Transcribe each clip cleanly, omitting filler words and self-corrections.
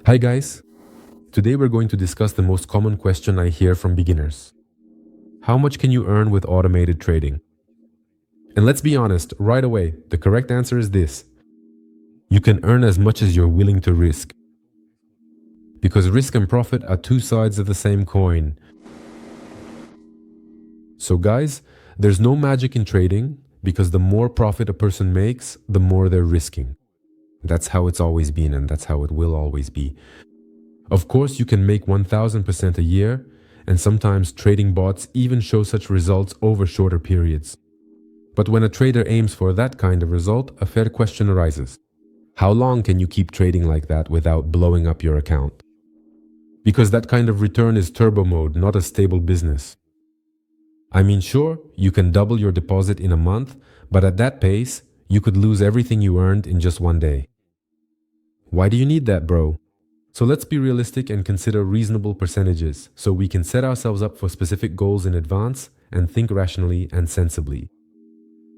Hi guys, today we're going to discuss the most common question I hear from beginners. How much can you earn with automated trading? And let's be honest, right away, the correct answer is this. You can earn as much as you're willing to risk. Because risk and profit are two sides of the same coin. So guys, there's no magic in trading because the more profit a person makes, the more they're risking. That's how it's always been and that's how it will always be. Of course, you can make 1000% a year, and sometimes trading bots even show such results over shorter periods. But when a trader aims for that kind of result, a fair question arises. How long can you keep trading like that without blowing up your account? Because that kind of return is turbo mode, not a stable business. I mean, sure, you can double your deposit in a month, but at that pace, you could lose everything you earned in just one day. Why do you need that, bro? So let's be realistic and consider reasonable percentages so we can set ourselves up for specific goals in advance and think rationally and sensibly.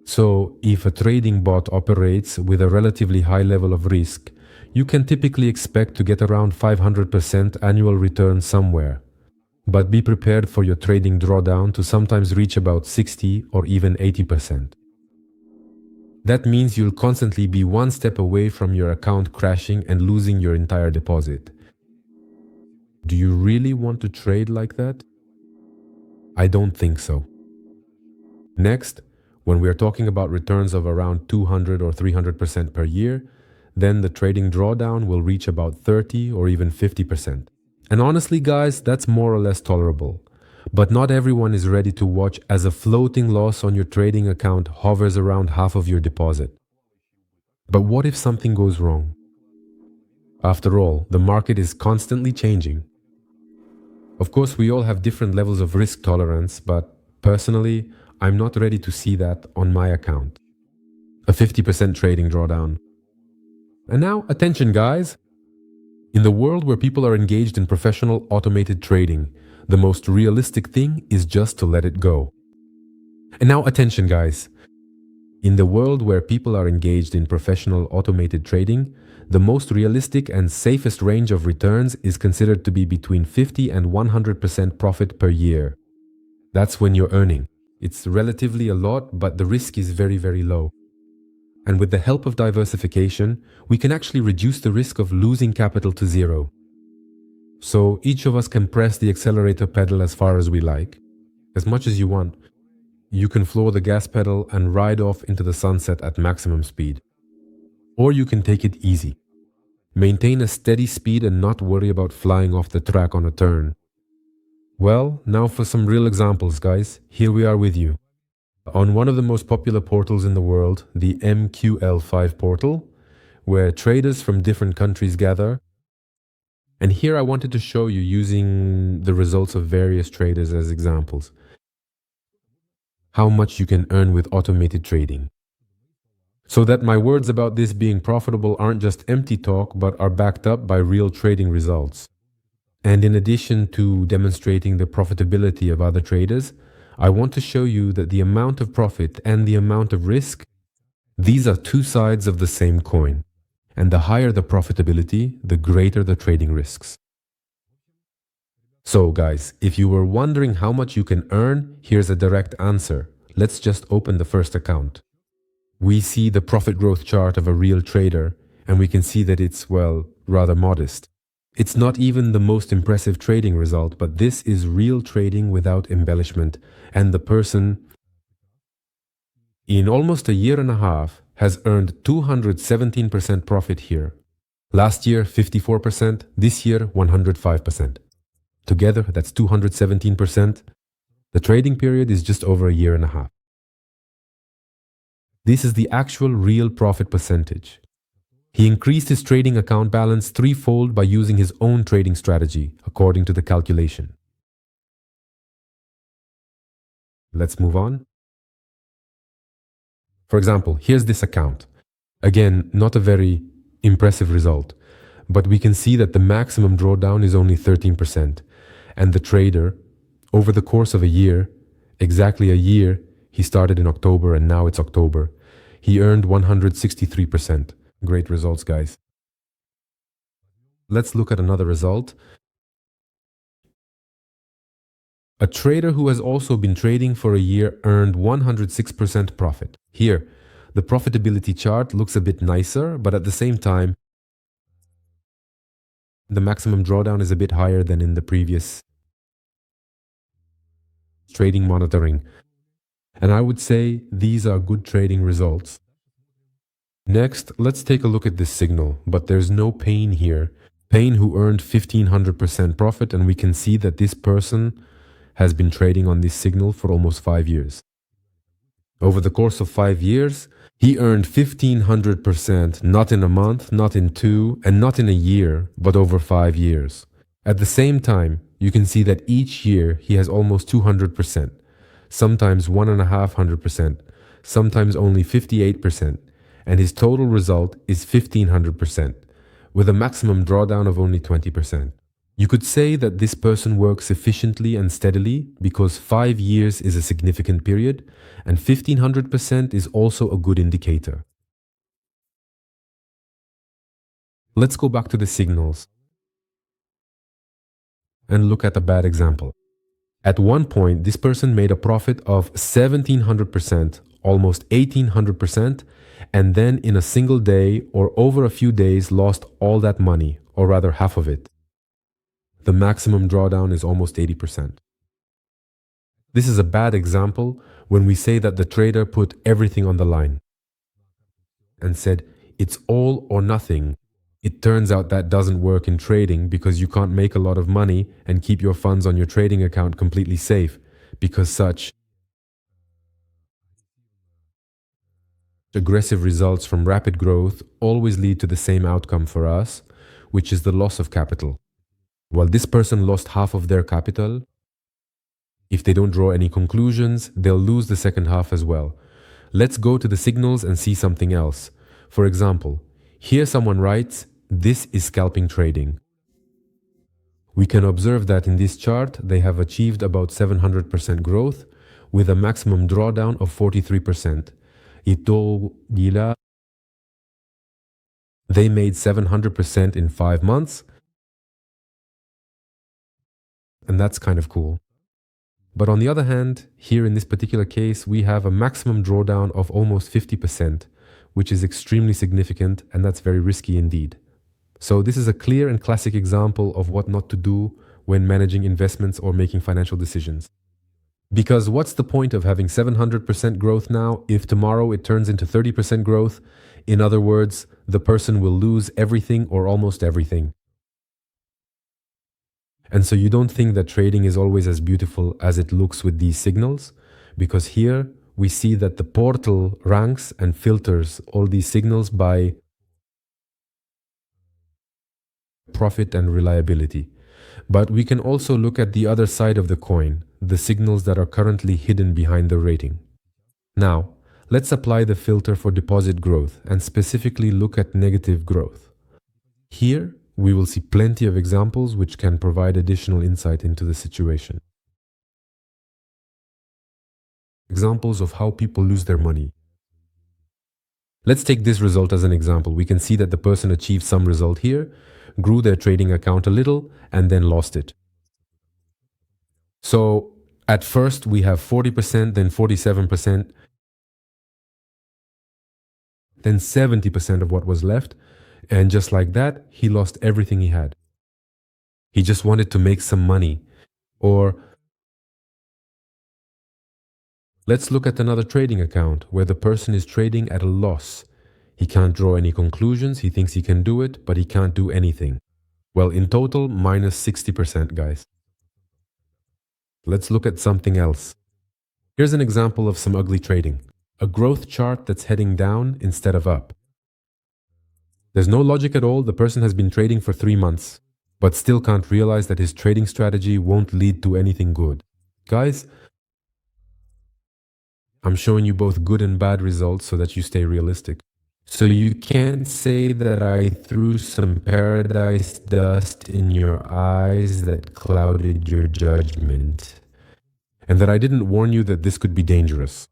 So if a trading bot operates with a relatively high level of risk, you can typically expect to get around 500% annual return somewhere. But be prepared for your trading drawdown to sometimes reach about 60 or even 80%. That means you'll constantly be one step away from your account crashing and losing your entire deposit. Do you really want to trade like that? I don't think so. Next, when we are talking about returns of around 200 or 300% per year, then the trading drawdown will reach about 30 or even 50%. And honestly, guys, that's more or less tolerable. But not everyone is ready to watch as a floating loss on your trading account hovers around half of your deposit. But what if something goes wrong? After all, the market is constantly changing. Of course, we all have different levels of risk tolerance, but personally, I'm not ready to see that on my account. A 50% trading drawdown. And now, attention guys! In the world where people are engaged in professional automated trading, the most realistic thing is just to let it go. And now attention guys. In the world where people are engaged in professional automated trading, the most realistic and safest range of returns is considered to be between 50 and 100% profit per year. That's when you're earning. It's relatively a lot, but the risk is very, very low. And with the help of diversification, we can actually reduce the risk of losing capital to zero. So each of us can press the accelerator pedal as far as we like, as much as you want. You can floor the gas pedal and ride off into the sunset at maximum speed. Or you can take it easy. Maintain a steady speed and not worry about flying off the track on a turn. Well, now for some real examples, guys. Here we are with you. On one of the most popular portals in the world, the MQL5 portal, where traders from different countries gather. And here I wanted to show you using the results of various traders as examples. How much you can earn with automated trading. So that my words about this being profitable aren't just empty talk, but are backed up by real trading results. And in addition to demonstrating the profitability of other traders, I want to show you that the amount of profit and the amount of risk, these are two sides of the same coin. And the higher the profitability, the greater the trading risks. So guys, if you were wondering how much you can earn, here's a direct answer. Let's just open the first account. We see the profit growth chart of a real trader, and we can see that it's, well, rather modest. It's not even the most impressive trading result, but this is real trading without embellishment, and the person, in almost a year and a half, has earned 217% profit here. Last year, 54%, this year, 105%. Together, that's 217%. The trading period is just over a year and a half. This is the actual real profit percentage. He increased his trading account balance threefold by using his own trading strategy, according to the calculation. Let's move on. For example, here's this account. Again, not a very impressive result, but we can see that the maximum drawdown is only 13%. And the trader, over the course of a year, exactly a year, he started in October and now it's October, he earned 163%. Great results, guys. Let's look at another result. A trader who has also been trading for a year earned 106% profit. Here, the profitability chart looks a bit nicer, but at the same time, the maximum drawdown is a bit higher than in the previous trading monitoring. And I would say these are good trading results. Next, let's take a look at this signal, but there's no Payne here. Payne who earned 1500% profit, and we can see that this person has been trading on this signal for almost 5 years. Over the course of 5 years, he earned 1500%, not in a month, not in 2, and not in a year, but over 5 years. At the same time, you can see that each year he has almost 200%, sometimes 1.5%, sometimes only 58%, and his total result is 1500%, with a maximum drawdown of only 20%. You could say that this person works efficiently and steadily because 5 years is a significant period, and 1500% is also a good indicator. Let's go back to the signals and look at a bad example. At one point, this person made a profit of 1700%, almost 1800%, and then in a single day or over a few days lost all that money, or rather half of it. The maximum drawdown is almost 80%. This is a bad example when we say that the trader put everything on the line and said, it's all or nothing. It turns out that doesn't work in trading because you can't make a lot of money and keep your funds on your trading account completely safe, because such aggressive results from rapid growth always lead to the same outcome for us, which is the loss of capital. While this person lost half of their capital, if they don't draw any conclusions, they'll lose the second half as well. Let's go to the signals and see something else. For example, here someone writes, this is scalping trading. We can observe that in this chart, they have achieved about 700% growth with a maximum drawdown of 43%. They made 700% in 5 months, and that's kind of cool. But on the other hand, here in this particular case, we have a maximum drawdown of almost 50%, which is extremely significant, and that's very risky indeed. So this is a clear and classic example of what not to do when managing investments or making financial decisions. Because what's the point of having 700% growth now if tomorrow it turns into 30% growth? In other words, the person will lose everything or almost everything. And so you don't think that trading is always as beautiful as it looks with these signals? Because here we see that the portal ranks and filters all these signals by profit and reliability. But we can also look at the other side of the coin, the signals that are currently hidden behind the rating. Now, let's apply the filter for deposit growth and specifically look at negative growth. Here, we will see plenty of examples which can provide additional insight into the situation. Examples of how people lose their money. Let's take this result as an example. We can see that the person achieved some result here, grew their trading account a little, and then lost it. So at first we have 40%, then 47%, then 70% of what was left. And just like that, he lost everything he had. He just wanted to make some money. Or let's look at another trading account where the person is trading at a loss. He can't draw any conclusions. He thinks he can do it, but he can't do anything. Well, in total, minus 60%, guys. Let's look at something else. Here's an example of some ugly trading. A growth chart that's heading down instead of up. There's no logic at all. The person has been trading for 3 months, but still can't realize that his trading strategy won't lead to anything good. Guys, I'm showing you both good and bad results so that you stay realistic. So you can't say that I threw some paradise dust in your eyes that clouded your judgment, and that I didn't warn you that this could be dangerous.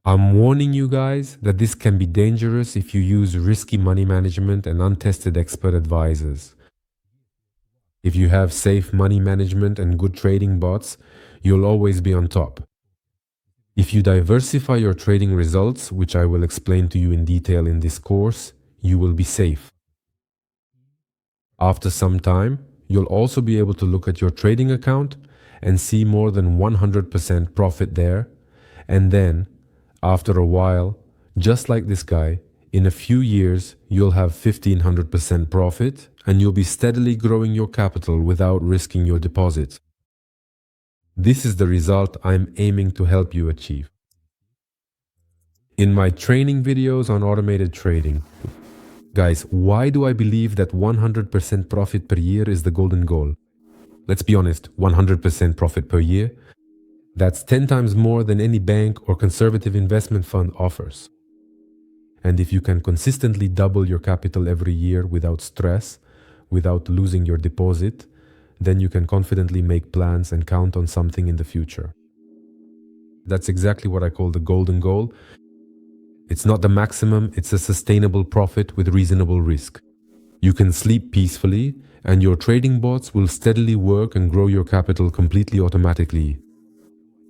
I'm warning you guys that this can be dangerous if you use risky money management and untested expert advisors. If you have safe money management and good trading bots, you'll always be on top. If you diversify your trading results, which I will explain to you in detail in this course, you will be safe. After some time, you'll also be able to look at your trading account and see more than 100% profit there. And then, after a while, just like this guy, in a few years, you'll have 1500% profit and you'll be steadily growing your capital without risking your deposit. This is the result I'm aiming to help you achieve. In my training videos on automated trading, guys, why do I believe that 100% profit per year is the golden goal? Let's be honest, 100% profit per year, that's 10 times more than any bank or conservative investment fund offers. And if you can consistently double your capital every year without stress, without losing your deposit, then you can confidently make plans and count on something in the future. That's exactly what I call the golden goal. It's not the maximum, it's a sustainable profit with reasonable risk. You can sleep peacefully, and your trading bots will steadily work and grow your capital completely automatically.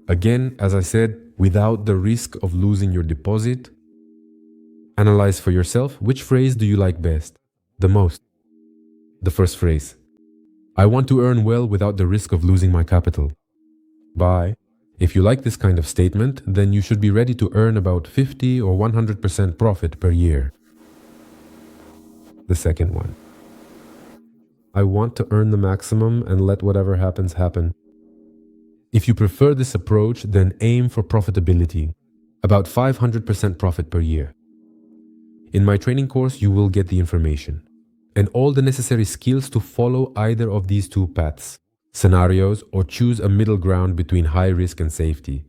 Again, as I said, without the risk of losing your deposit. Analyze for yourself, which phrase do you like best, the most? The first phrase. I want to earn well without the risk of losing my capital. Bye. If you like this kind of statement, then you should be ready to earn about 50 or 100% profit per year. The second one. I want to earn the maximum and let whatever happens happen. If you prefer this approach, then aim for profitability, about 500% profit per year. In my training course, you will get the information and all the necessary skills to follow either of these two paths, scenarios, or choose a middle ground between high risk and safety.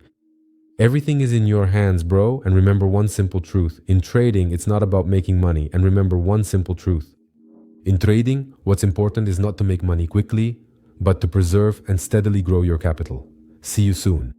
Everything is in your hands, bro, and remember one simple truth. In trading, it's not about making money, and remember one simple truth. In trading, what's important is not to make money quickly, but to preserve and steadily grow your capital. See you soon.